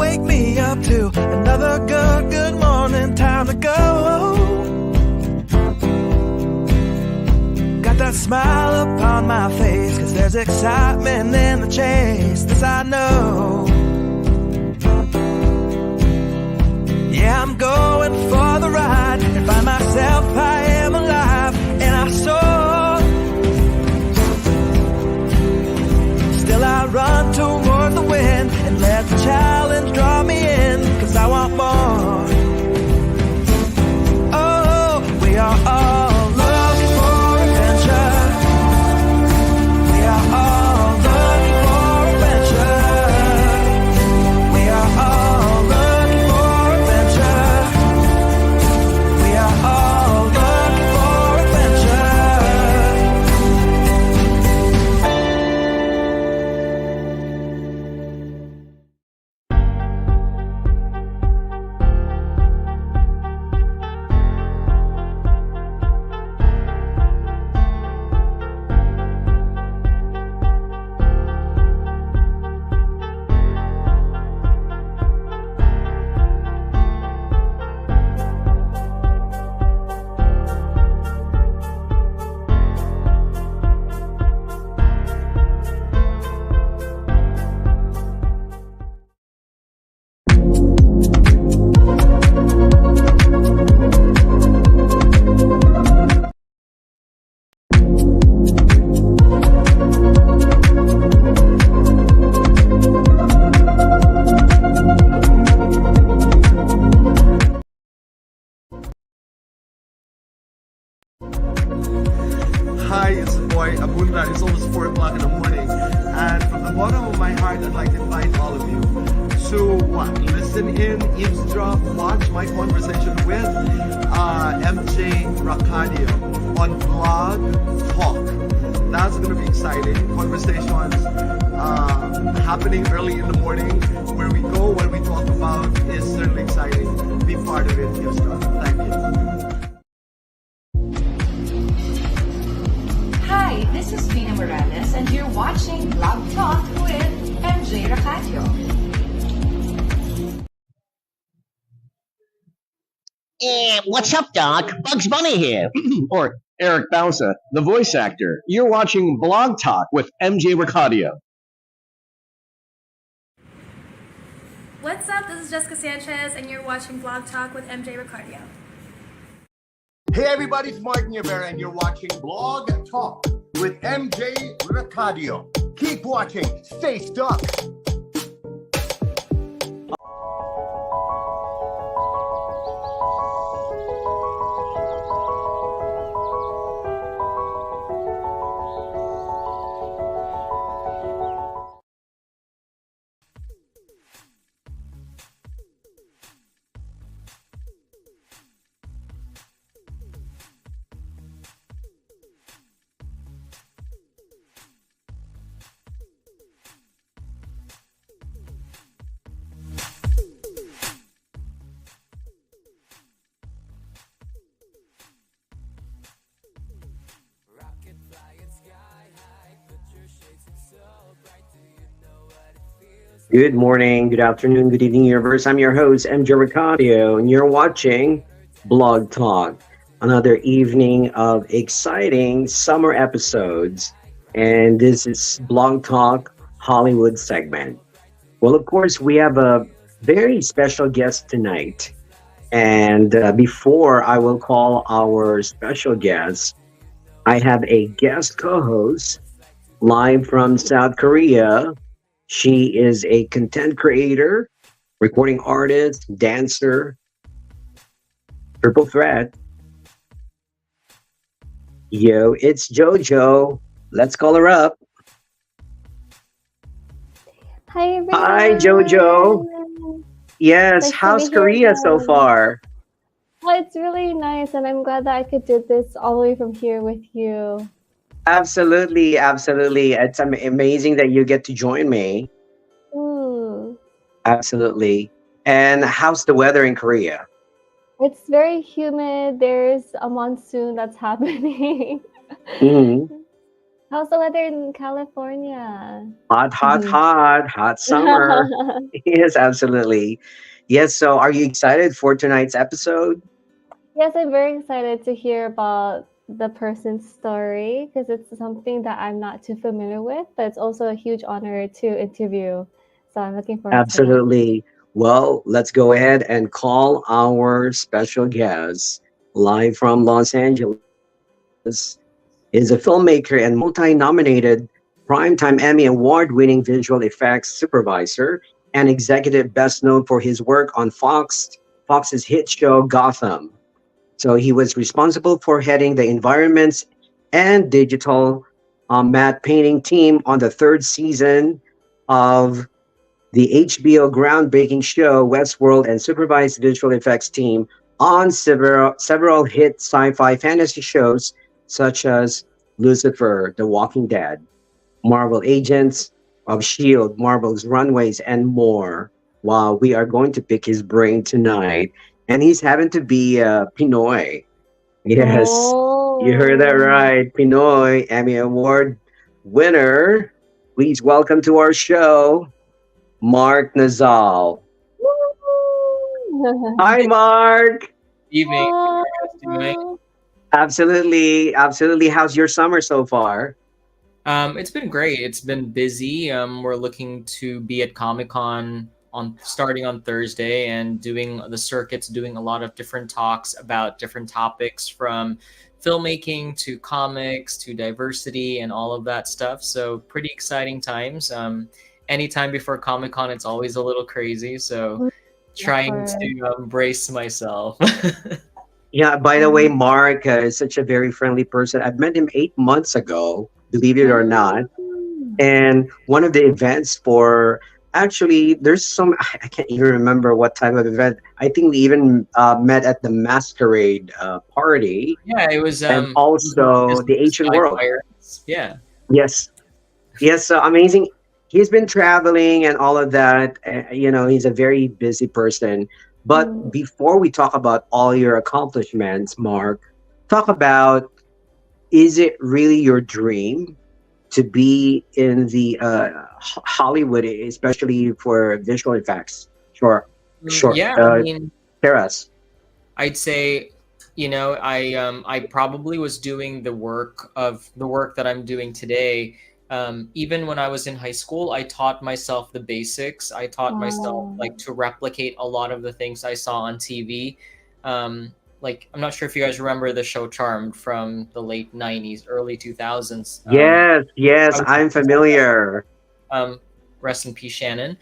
wake me up to another good morning, time to go. Got that smile upon my face, 'cause there's excitement in the chase, this I know. Yeah, I'm going for the ride, and by myself I am alive, and I soar. Still I run toward the wind, and let the challenge draw me in, 'cause I want more. Oh, we are all looking for adventure. We are all looking for adventure. We are all looking for adventure. We are all looking for adventure. Hi, it's the boy Abunda. It's almost 4 o'clock in the morning. And from the bottom of my heart, I'd like to invite all of you to listen in, eavesdrop, watch my conversation with MJ Racadio on Blog Talk. That's going to be exciting. Conversations happening early in the morning. Where we go, what we talk about is certainly exciting. Be part of it, eavesdrop. Thank you. Hi, this is Vina Morales, and you're watching Blog Talk with MJ Racadio. What's up, Doc? Bugs Bunny here. Or Eric Bausa, the voice actor. You're watching Blog Talk with MJ Racadio. What's up? This is Jessica Sanchez, and you're watching Blog Talk with MJ Racadio. Hey everybody, it's Martin Rivera, and you're watching Blog Talk with MJ Racadio. Keep watching, stay stuck. Good morning, good afternoon, good evening, universe. I'm your host, MJ Racadio, and you're watching Blog Talk. Another evening of exciting summer episodes. And this is Blog Talk Hollywood segment. Well, of course, we have a very special guest tonight. And before I will call our special guest, I have a guest co-host live from South Korea. She is a content creator, recording artist, dancer, triple threat. Yo, it's Jojo. Let's call her up. Hi, everyone. Hi, Jojo. Yes, Nice how's to be here Korea so again. far? Well, it's really nice, and I'm glad that I could do this all the way from here with you. Absolutely, absolutely. It's amazing that you get to join me. Absolutely. And how's the weather in Korea? It's very humid. There's a monsoon that's happening. Mhm. How's the weather in California? Hot, hot, hot, hot summer. Yes, absolutely. Yes, so are you excited for tonight's episode? Yes, I'm very excited to hear about the person's story because it's something that I'm not too familiar with, but it's also a huge honor to interview. So I'm looking forward to it. Absolutely. Well, let's go ahead and call our special guest live from Los Angeles. Is a filmmaker and multi-nominated Primetime Emmy Award-winning visual effects supervisor and executive best known for his work on Fox's hit show Gotham. So he was responsible for heading the environments and digital matte painting team on the third season of the HBO groundbreaking show Westworld and supervised visual effects team on several hit sci-fi fantasy shows such as Lucifer, The Walking Dead, Marvel Agents of Shield, Marvel's Runways, and more. Wow, we are going to pick his brain tonight, and he's having to be Pinoy. Yes, you heard that Oh. right, Pinoy Emmy Award winner. Please welcome to our show, Mark Nazal. Hi, Mark. Evening. Oh. Absolutely, absolutely. How's your summer so far? It's been great. It's been busy. We're looking to be at Comic-Con on starting on Thursday and doing the circuits, doing a lot of different talks about different topics from filmmaking to comics to diversity and all of that stuff. So pretty exciting times. Anytime before Comic-Con, it's always a little crazy. So trying to brace myself. Yeah, by the way, Mark is such a very friendly person. I've met him 8 months ago, believe it or not. And one of the events for actually, there's some, I can't even remember what type of event. I think we even met at the Masquerade party. Yeah, it was. And also the Asian World. Pirates. Yeah. Yes. Yes, so amazing. He's been traveling and all of that. He's a very busy person. But before we talk about all your accomplishments, Mark, talk about, is it really your dream to be in the Hollywood, especially for visual effects? Sure. Yeah, I mean, share us. I'd say, I probably was doing the work that I'm doing today. Even when I was in high school, I taught myself the basics. I taught myself to replicate a lot of the things I saw on TV. I'm not sure if you guys remember the show Charmed from the late 90s, early 2000s. Yes, I'm familiar. Rest in peace, Shannon.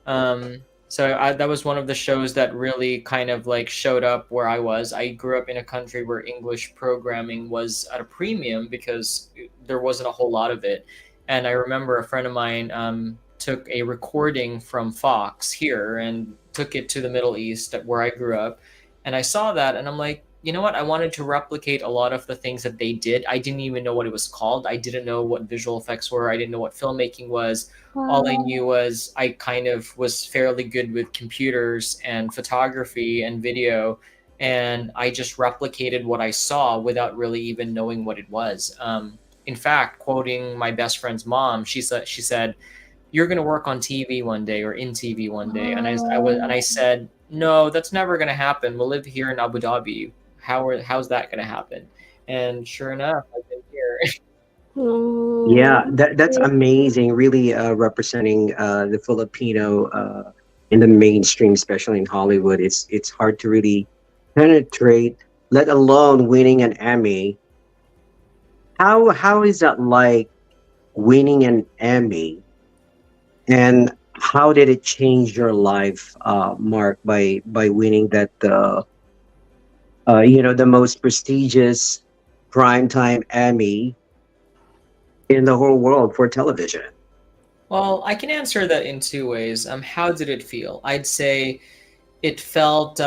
So that was one of the shows that really kind of showed up where I was. I grew up in a country where English programming was at a premium because there wasn't a whole lot of it. And I remember a friend of mine took a recording from Fox here and took it to the Middle East where I grew up. And I saw that and I'm like, you know what? I wanted to replicate a lot of the things that they did. I didn't even know what it was called. I didn't know what visual effects were. I didn't know what filmmaking was. All I knew was I kind of was fairly good with computers and photography and video. And I just replicated what I saw without really even knowing what it was. In fact, quoting my best friend's mom, she said, "You're going to work on TV one day or in TV one day." And I said, "No, that's never going to happen. We'll live here in Abu Dhabi. How's that going to happen?" And sure enough, I've been here. Yeah, that's amazing. Really representing the Filipino in the mainstream, especially in Hollywood. It's hard to really penetrate, let alone winning an Emmy. How is that like, winning an Emmy, and how did it change your life, Mark, by winning that the most prestigious primetime Emmy in the whole world for television? Well, I can answer that in two ways. How did it feel? I'd say it felt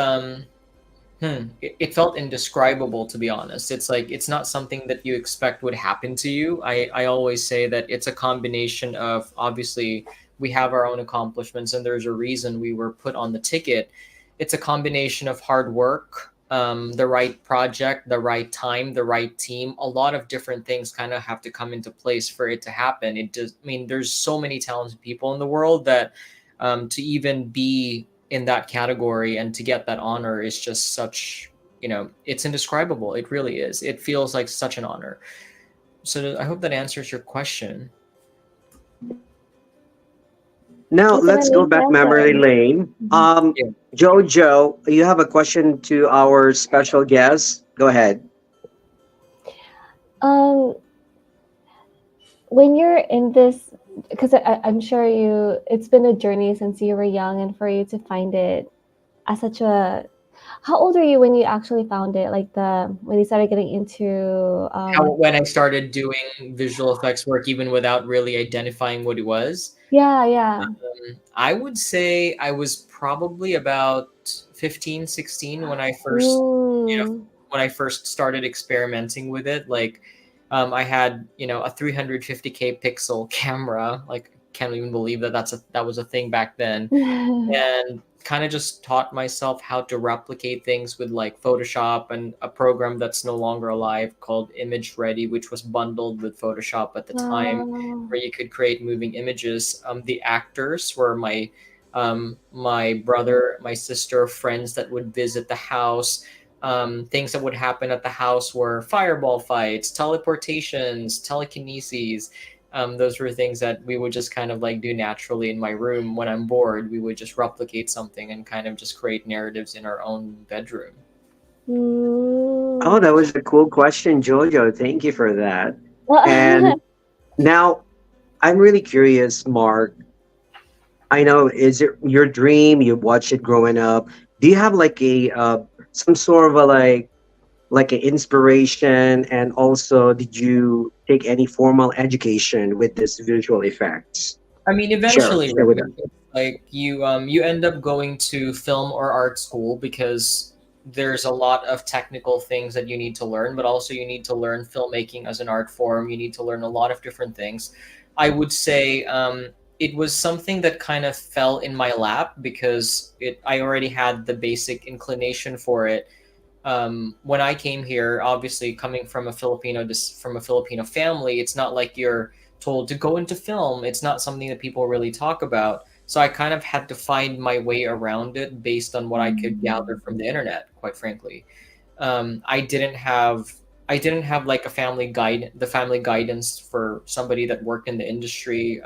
it felt indescribable, to be honest. It's not something that you expect would happen to you. I always say that it's a combination of, obviously we have our own accomplishments and there's a reason we were put on the ticket. It's a combination of hard work, the right project, the right time, the right team. A lot of different things kind of have to come into place for it to happen. It just, I mean, there's so many talented people in the world that to even be in that category and to get that honor is just such, it's indescribable. It really is. It feels like such an honor. So I hope that answers your question. Now That's an let's go amazing back memory answer. lane. Yeah. Jojo, you have a question to our special guest. Go ahead. Um, when you're in this, because I'm sure it's been a journey since you were young, and for you to find it as such a, how old were you when you actually found it? Like when you started getting into, When I started doing visual effects work, even without really identifying what it was, yeah. I would say I was probably about 15, 16 when I first, Mm. when I first started experimenting with it. Like, I had, a 350K pixel camera. Like, can't even believe that that was a thing back then. And kind of just taught myself how to replicate things with like Photoshop and a program that's no longer alive called Image Ready, which was bundled with Photoshop at the time, Wow. where you could create moving images. The actors were my brother, my sister, friends that would visit the house. Things that would happen at the house were fireball fights, teleportations, telekineses. Those were things that we would just kind of like do naturally in my room when I'm bored. We would just replicate something and kind of just create narratives in our own bedroom. Oh, Mm. that was a cool question, Jojo. Thank you for that. And now I'm really curious, Mark. I know, is it your dream? You watched it growing up. Do you have like a some sort of a like an inspiration, and also did you take any formal education with this visual effects? I mean, Share eventually, share with right? us. It's like you end up going to film or art school because there's a lot of technical things that you need to learn, but also you need to learn filmmaking as an art form. You need to learn a lot of different things. I would say it was something that kind of fell in my lap because I already had the basic inclination for it. When I came here, obviously coming from from a Filipino family, it's not like you're told to go into film. It's not something that people really talk about. So I kind of had to find my way around it based on what I could gather from the internet, quite frankly. I didn't have like the family guidance for somebody that worked in the industry,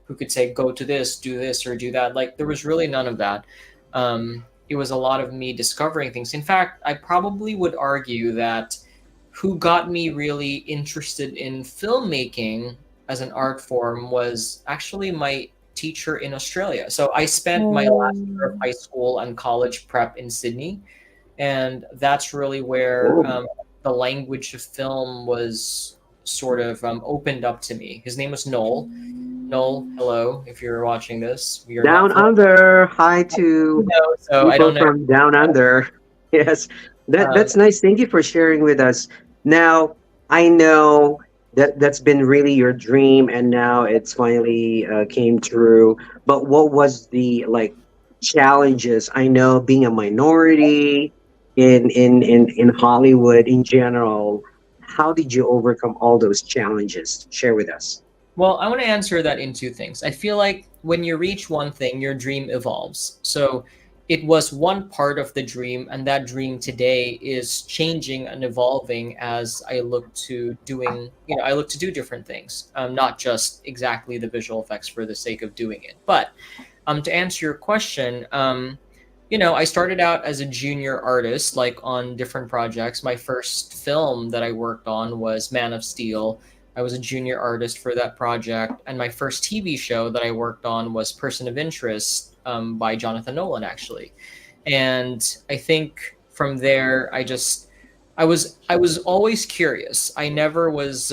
who could say, go to this, do this, or do that. Like there was really none of that. It was a lot of me discovering things. In fact, I probably would argue that who got me really interested in filmmaking as an art form was actually my teacher in Australia. So I spent my last year of Oh. high school and college prep in Sydney, and that's really where Oh, the language of film was sort of opened up to me. His name was Noel. Noel, hello, if you're watching this. We are not down Filipino, under. Hi to so I people don't know. from down under. Yes, Um, that's nice. Thank you for sharing with us. Now I know that that's been really your dream, and now it's finally came true. But what was the like challenges? I know being a minority in Hollywood in general. How did you overcome all those challenges? Share with us. Well, I want to answer that in two things. I feel like when you reach one thing, your dream evolves. So it was one part of the dream, and that dream today is changing and evolving as I look to do different things, not just exactly the visual effects for the sake of doing it. But to answer your question, I started out as a junior artist, like on different projects. My first film that I worked on was Man of Steel. I was a junior artist for that project. And my first TV show that I worked on was Person of Interest, by Jonathan Nolan, actually. And I think from there, I was always curious. I never was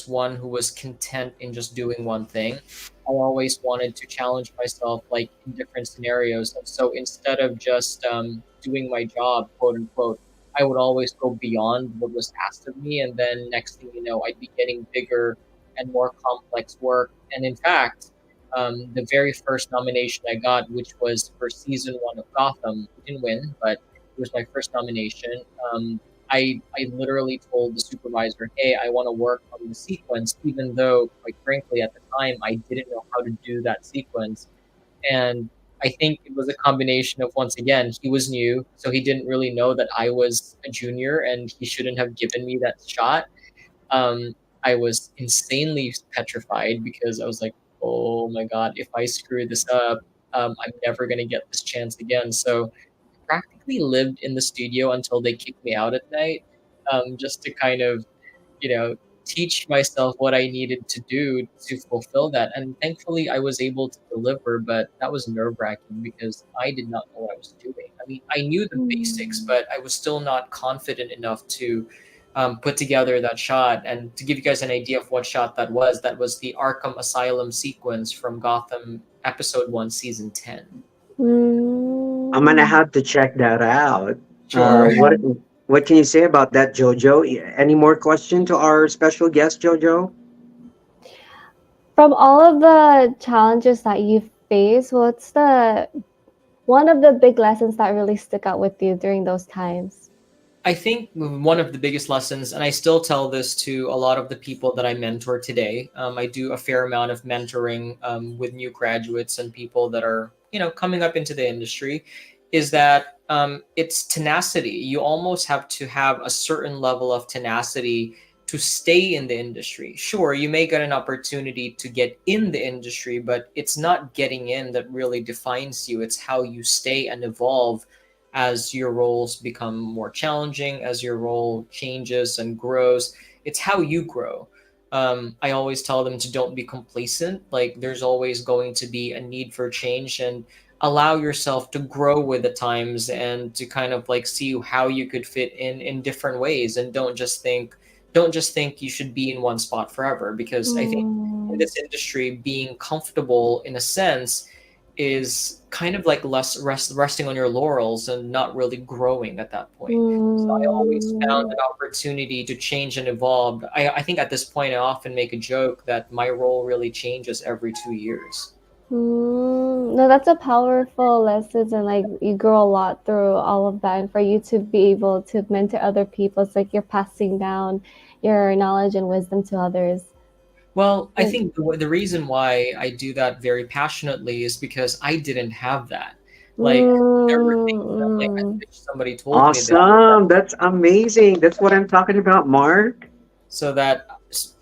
one who was content in just doing one thing. I always wanted to challenge myself, like in different scenarios. And so instead of just doing my job, quote unquote, I would always go beyond what was asked of me. And then next thing you know, I'd be getting bigger and more complex work. And in fact, the very first nomination I got, which was for season one of Gotham, we didn't win, but it was my first nomination. I literally told the supervisor, "Hey, I want to work on the sequence," even though, quite frankly, at the time I didn't know how to do that sequence. And I think it was a combination of, once again, he was new, so he didn't really know that I was a junior, and he shouldn't have given me that shot. Um, I was insanely petrified because I was like, "Oh my god, if I screw this up, I'm never gonna get this chance again." So practically lived in the studio until they kicked me out at night, just to kind of, you know, teach myself what I needed to do to fulfill that. And thankfully, I was able to deliver, but that was nerve wracking because I did not know what I was doing. I mean, I knew the basics, but I was still not confident enough to put together that shot. And to give you guys an idea of what shot that was the Arkham Asylum sequence from Gotham Episode 1, Season 10. I'm gonna Mm. have to check that out. Sure. What can you say about that, Jojo? Any more question to our special guest, Jojo? From all of the challenges that you face, what's the one of the big lessons that really stuck out with you during those times? I think one of the biggest lessons, and I still tell this to a lot of the people that I mentor today. I do a fair amount of mentoring with new graduates and people that are, coming up into the industry, is that it's tenacity. You almost have to have a certain level of tenacity to stay in the industry. Sure, you may get an opportunity to get in the industry, but it's not getting in that really defines you. It's how you stay and evolve as your roles become more challenging, as your role changes and grows. It's how you grow. I always tell them to don't be complacent. Like, there's always going to be a need for change, and allow yourself to grow with the times and to kind of like see how you could fit in different ways, and don't just think you should be in one spot forever, because I think in Mm. this industry, being comfortable in a sense is kind of like resting on your laurels and not really growing at that point. So I always found Mm. an opportunity to change and evolve. I think at this point I often make a joke that my role really changes every 2 years. No, that's a powerful lesson, and like you grow a lot through all of that. And for you to be able to mentor other people, it's like you're passing down your knowledge and wisdom to others. Well, I Like, think the reason why I do that very passionately is because I didn't have that. Like, there were things that, like, I mm, wish somebody told me that, Awesome. That's amazing. That's what I'm talking about, Mark. so that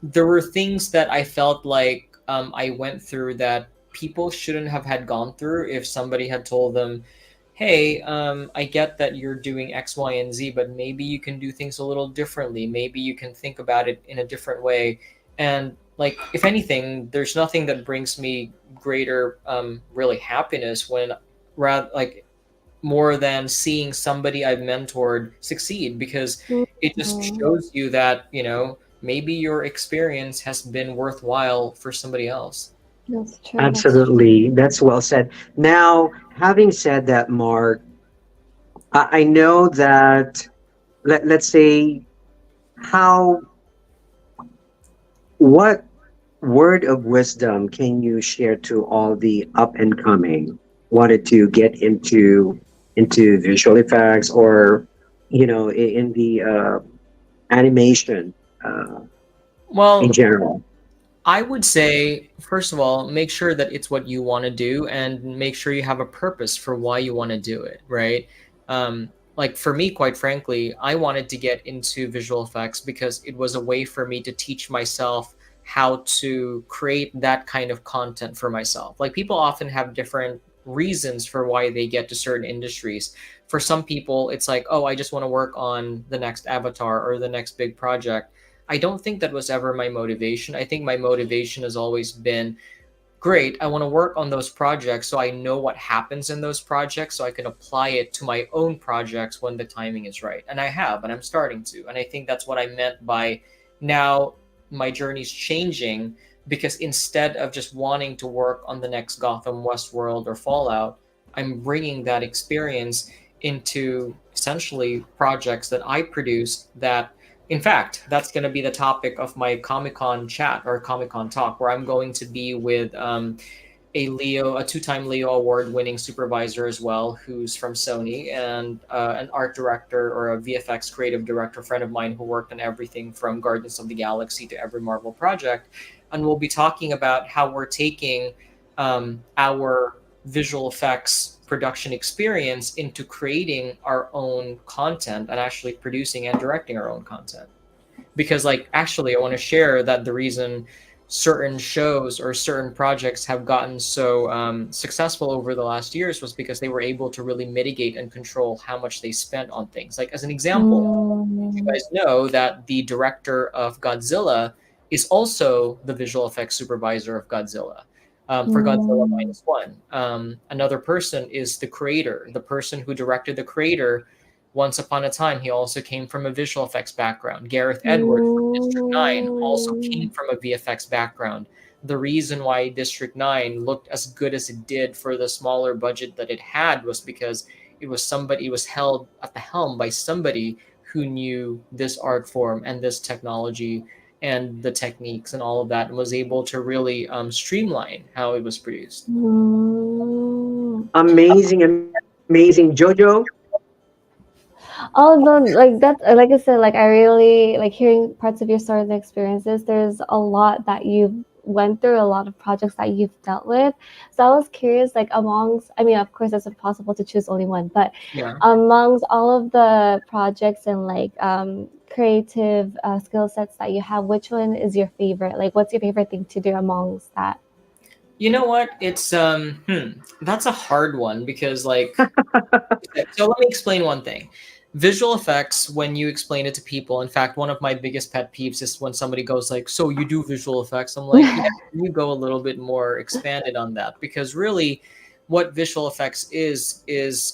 there were things that I felt like I went through that people shouldn't have had gone through if somebody had told them, "Hey, I get that you're doing X, Y, and Z, but maybe you can do things a little differently. Maybe you can think about it in a different way." And like, if anything, there's nothing that brings me greater, really happiness when, rather like, more than seeing somebody I've mentored succeed, because it just mm, shows you that, maybe your experience has been worthwhile for somebody else. that's true. That's true. Absolutely. That's well said. Now, having said that, Mark, I know that, let's say, how, what word of wisdom can you share to all the up and coming wanted to get into visual effects, or in the animation in Well, general? I would say, first of all, make sure that it's what you want to do, and make sure you have a purpose for why you want to do it, right? Like, for me, quite frankly, I wanted to get into visual effects because it was a way for me to teach myself how to create that kind of content for myself. Like, people often have different reasons for why they get to certain industries. For some people, it's like, oh, I just want to work on the next Avatar or the next big project. I don't think that was ever my motivation. I think my motivation has always been, great, I want to work on those projects so I know what happens in those projects so I can apply it to my own projects when the timing is right. And I have, and I'm starting to. And I think that's what I meant by, now my journey's changing, because instead of just wanting to work on the next Gotham, Westworld, or Fallout, I'm bringing that experience into essentially projects that I produce that, in fact, that's going to be the topic of my Comic Con chat or Comic Con talk, where I'm going to be with a two-time Leo award-winning supervisor as well, who's from Sony, and an art director or a VFX creative director friend of mine who worked on everything from Guardians of the Galaxy to every Marvel project. And we'll be talking about how we're taking our visual effects production experience into creating our own content and actually producing and directing our own content. Because actually I want to share that the reason certain shows or certain projects have gotten so successful over the last years was because they were able to really mitigate and control how much they spent on things. Like, as an example, you guys know that the director of Godzilla is also the visual effects supervisor of Godzilla, for Godzilla Minus One. Another person is the creator. The person who directed the creator, once upon a time, he also came from a visual effects background. Gareth Edwards from District 9 also came from a VFX background. The reason why District 9 looked as good as it did for the smaller budget that it had was because it was held at the helm by somebody who knew this art form and this technology and the techniques and all of that, and was able to really streamline how it was produced. Amazing, Jojo. Although, like that, like I said, like I really like hearing parts of your stories and experiences. There's a lot that you've went through, a lot of projects that you've dealt with. So I was curious, like amongst, I mean, of course, it's impossible to choose only one, but amongst all of the projects and like creative skill sets that you have, which one is your favorite? Like, what's your favorite thing to do amongst that? You know what? It's that's a hard one because like so let me explain one thing. Visual effects, when you explain it to people, in fact, one of my biggest pet peeves is when somebody goes like, so you do visual effects? I'm like, yeah, you go a little bit more expanded on that, because really what visual effects is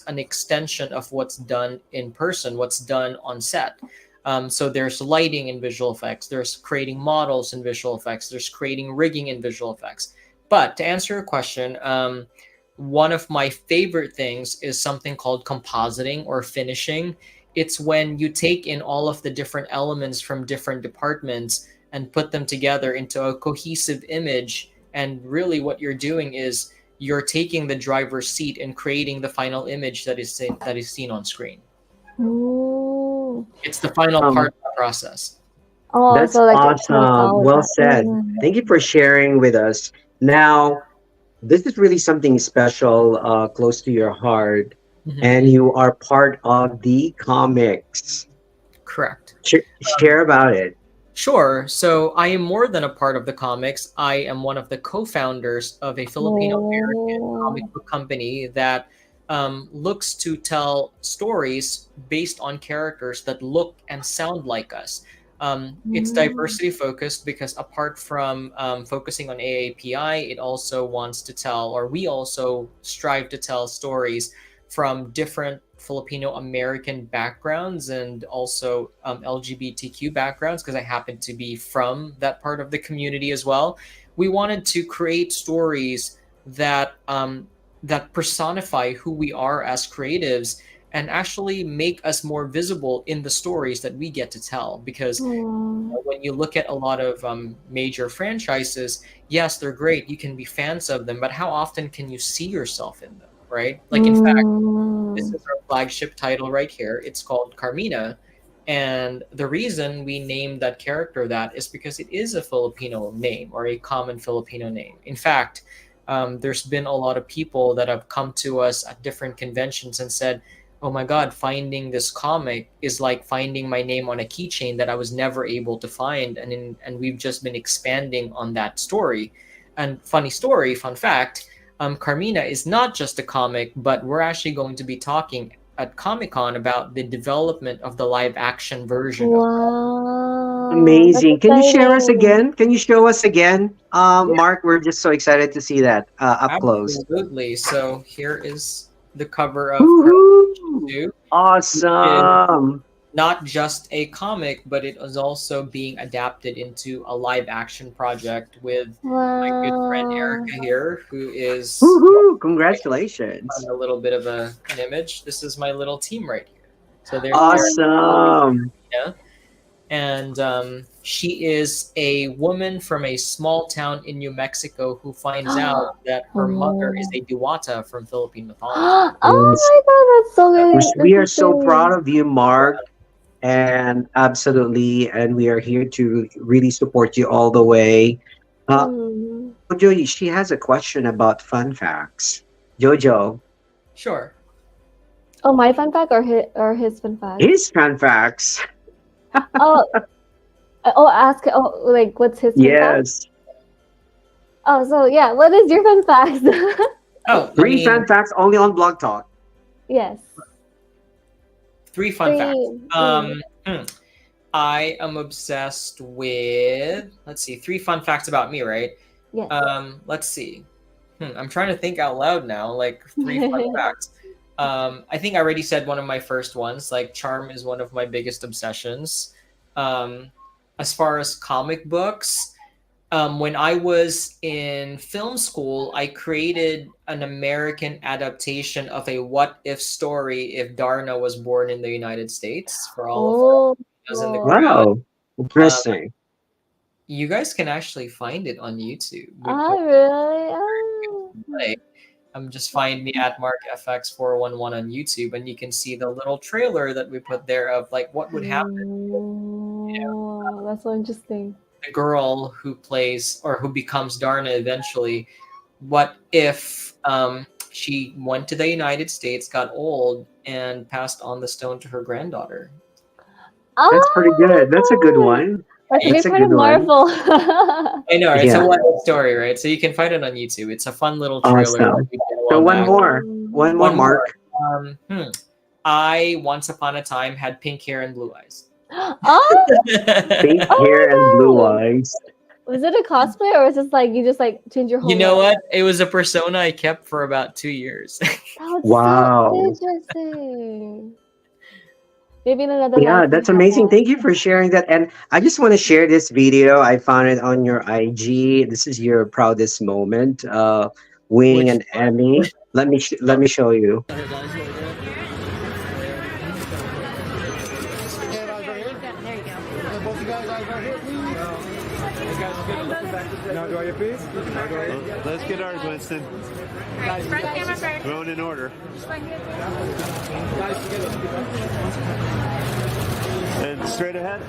an extension of what's done in person, what's done on set. So there's lighting in visual effects, there's creating models in visual effects, there's creating rigging in visual effects. But to answer your question, one of my favorite things is something called compositing or finishing. It's when you take in all of the different elements from different departments and put them together into a cohesive image. And really what you're doing is you're taking the driver's seat and creating the final image that is seen on screen. Ooh. It's the final part of the process. Oh, That's so like awesome. Well said. Thank you for sharing with us. Now, this is really something special, close to your heart, and you are part of the comics. Correct. Share about it. Sure. So I am more than a part of the comics. I am one of the co-founders of a Filipino-American comic book company that looks to tell stories based on characters that look and sound like us. It's diversity focused because apart from focusing on AAPI, it also wants to tell, or we also strive to tell stories from different Filipino American backgrounds and also LGBTQ backgrounds, because I happen to be from that part of the community as well. We wanted to create stories that that personify who we are as creatives and actually make us more visible in the stories that we get to tell. Because when you look at a lot of major franchises, yes, they're great. You can be fans of them, but how often can you see yourself in them, right? Like, in fact, this is our flagship title right here. It's called Carmina. And the reason we named that character that is because it is a Filipino name, or a common Filipino name. In fact, there's been a lot of people that have come to us at different conventions and said, oh my God, finding this comic is like finding my name on a keychain that I was never able to find. And we've just been expanding on that story. And fun fact, Carmina is not just a comic, but we're actually going to be talking at Comic-Con about the development of the live action version. Wow. Amazing. Can you share us again? Can you show us again? Mark, we're just so excited to see that up close. Absolutely. So here is the cover of Woohoo! Awesome. Not just a comic, but it is also being adapted into a live action project with my good friend Erica here, who is Congratulations. a little bit of an image. This is my little team right here. So there's awesome. Erica, and she is a woman from a small town in New Mexico who finds out that her mother is a Diwata from Philippine mythology. Oh my god, that's so really We are so proud interesting. of you, Mark, and absolutely, and we are here to really support you all the way. Uh, Hmm. Jojo, she has a question about fun facts. Jojo, Sure. Oh, my fun fact or his fun fact? his fun facts. Oh, ask. Oh, like what's his fun fact? Yes, Oh, so yeah, what is your fun fact? Oh, I three mean, fun facts only on Blog Talk. Yes. three fun facts. Three. I am obsessed with, let's see, three fun facts about me, right? Yes. Let's see. I'm trying to think out loud now, like three fun facts. I think I already said one of my first ones, like charm is one of my biggest obsessions. As far as comic books, when I was in film school, I created an American adaptation of a what if story if Darna was born in the United States for all of our Oh. listeners in the crowd. Wow, interesting. You guys can actually find it on YouTube. We Ah, put really? Oh. like, just find me at MarkFX411 on YouTube, and you can see the little trailer that we put there of like what would happen. Oh, that's so interesting. The girl who plays or who becomes Darna eventually. What if she went to the United States, got old, and passed on the stone to her granddaughter? That's pretty good. That's a good Oh, one. that's a That's big a part of good one. Marvel. I know, it's Yeah. a what if story, right? So you can find it on YouTube. It's a fun little trailer. That Awesome. we did a So while one back. more. One more, One more. Mark. I once upon a time had pink hair and blue eyes. Oh, Pink oh hair and blue my god. eyes. Was it a cosplay or was this like you just like change your whole You know look? what? It was a persona I kept for about 2 years. That was Wow. so interesting. Maybe in another Yeah, life we that's have amazing. that. Thank you for sharing that. And I just want to share this video. I found it on your IG. This is your proudest moment, winning Which an Emmy. Let me show you. Now, do I get these? Let's get ours, Winston. Alright, front camera first. Going in order. And straight ahead.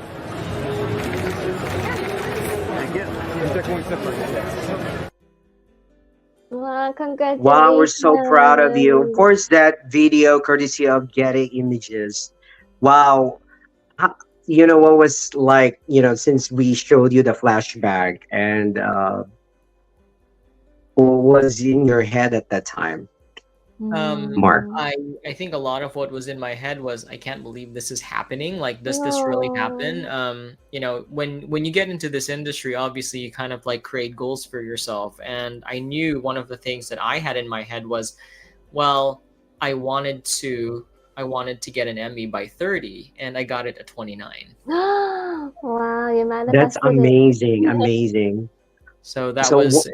Thank you. Take one step back. Wow, congratulations. Wow, we're so proud of you. Of course, that video courtesy of Getty Images. Wow. You know what was like, since we showed you the flashback and what was in your head at that time? Mark. I think a lot of what was in my head was I can't believe this is happening. Like, does this really happen? When you get into this industry, obviously you kind of like create goals for yourself. And I knew one of the things that I had in my head was, well, I wanted to get an Emmy by 30, and I got it at 29. Wow, you manifested That's it. amazing. Amazing. So that So was.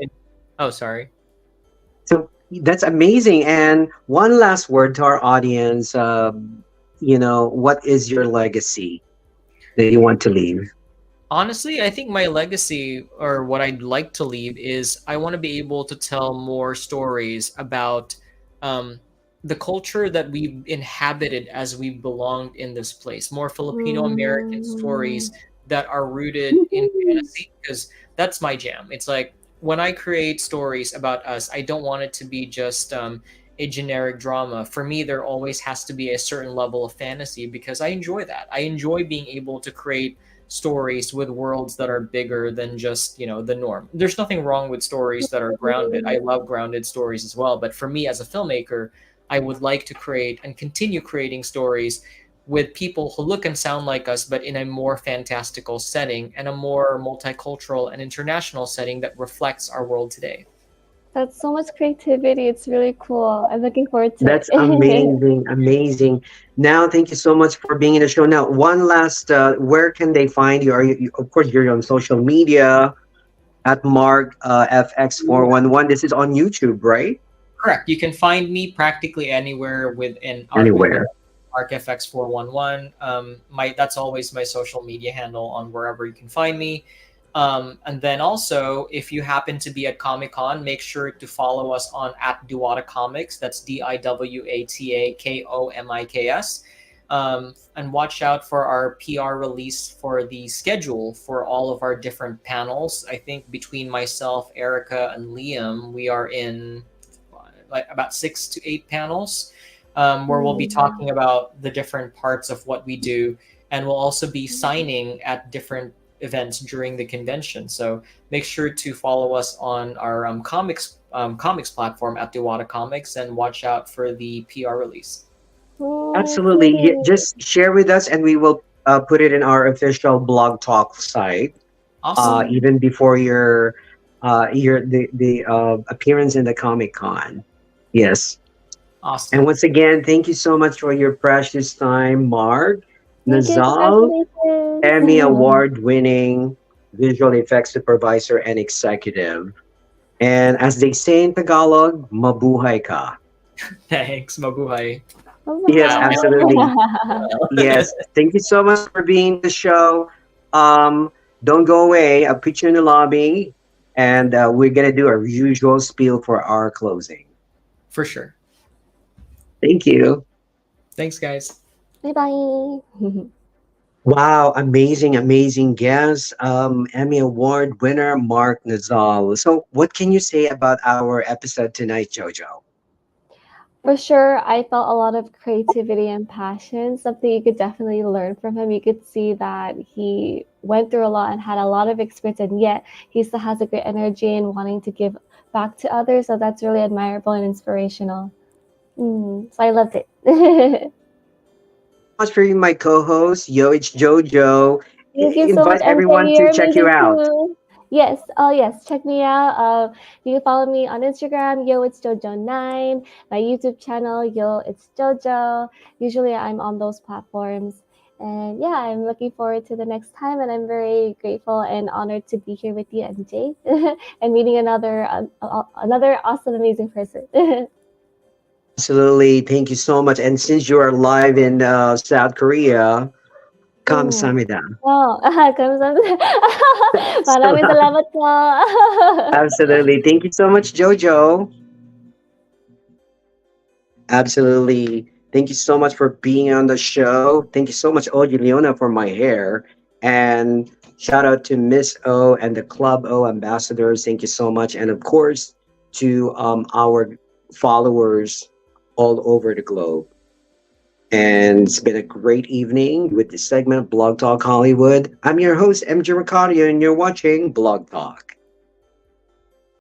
Oh, sorry. So that's amazing. And one last word to our audience. What is your legacy that you want to leave? Honestly, I think my legacy or what I'd like to leave is I want to be able to tell more stories about the culture that we've inhabited as we belonged in this place. More Filipino American stories that are rooted in fantasy, because that's my jam. It's like when I create stories about us, I don't want it to be just a generic drama. For me, there always has to be a certain level of fantasy because I enjoy that. I enjoy being able to create stories with worlds that are bigger than just the norm. There's nothing wrong with stories that are grounded. I love grounded stories as well, but for me as a filmmaker, I would like to create and continue creating stories with people who look and sound like us, but in a more fantastical setting and a more multicultural and international setting that reflects our world today. That's so much creativity. It's really cool. I'm looking forward to That's it. amazing. Amazing. Now, thank you so much for being in the show. Now, one last, where can they find you? Of course, you're on social media at Mark FX411. This is on YouTube, right? Correct. You can find me practically anywhere within Anywhere. MarkFX411. That's always my social media handle on wherever you can find me. And then also, if you happen to be at Comic Con, make sure to follow us on at Diwata Comics. That's DIWATAKOMIKS. And watch out for our PR release for the schedule for all of our different panels. I think between myself, Erica, and Liam, we are in like about 6 to 8 panels where we'll be talking about the different parts of what we do. And we'll also be signing at different events during the convention. So make sure to follow us on our comics platform at Diwata Comics and watch out for the PR release. Absolutely. Just share with us, and we will put it in our official Blog Talk site. Awesome. Even before your appearance in the Comic Con. Yes. Awesome. And once again, thank you so much for your precious time, Mark. Nazal, Emmy Award-winning visual effects supervisor and executive. And as they say in Tagalog, mabuhay ka. Thanks, mabuhay. Yes, absolutely. Yes, thank you so much for being the show. Don't go away. I'll put you in the lobby, and we're gonna do our usual spiel for our closing. For sure. Thank you. Thanks, guys. Bye-bye. Wow, amazing guest. Emmy Award winner Mark Nazal. So, what can you say about our episode tonight, Jojo? For sure, I felt a lot of creativity and passion, something you could definitely learn from him. You could see that he went through a lot and had a lot of experience, and yet he still has a great energy and wanting to give back to others. So that's really admirable and inspirational. So I loved it. Much for you, my co-host. Yo, it's Jojo. Thank you so much, Invite everyone MJ. to You're check you amazing out. too. Yes. Oh, yes. Check me out. You can follow me on Instagram. Yo, it's Jojo9. My YouTube channel. Yo, it's Jojo. Usually, I'm on those platforms. And yeah, I'm looking forward to the next time. And I'm very grateful and honored to be here with you, MJ, and meeting another awesome, amazing person. Absolutely. Thank you so much. And since you are live in South Korea, kamsahamnida. Oh, kamsahamnida. Maraming salamat po. Absolutely. Thank you so much, Jojo. Absolutely. Thank you so much for being on the show. Thank you so much, Oji Leona, for my hair. And shout out to Miss O and the Club O ambassadors. Thank you so much. And of course, to our followers all over the globe. And it's been a great evening with this segment of Blog Talk Hollywood. I'm your host, MJ Racadio, and you're watching Blog Talk.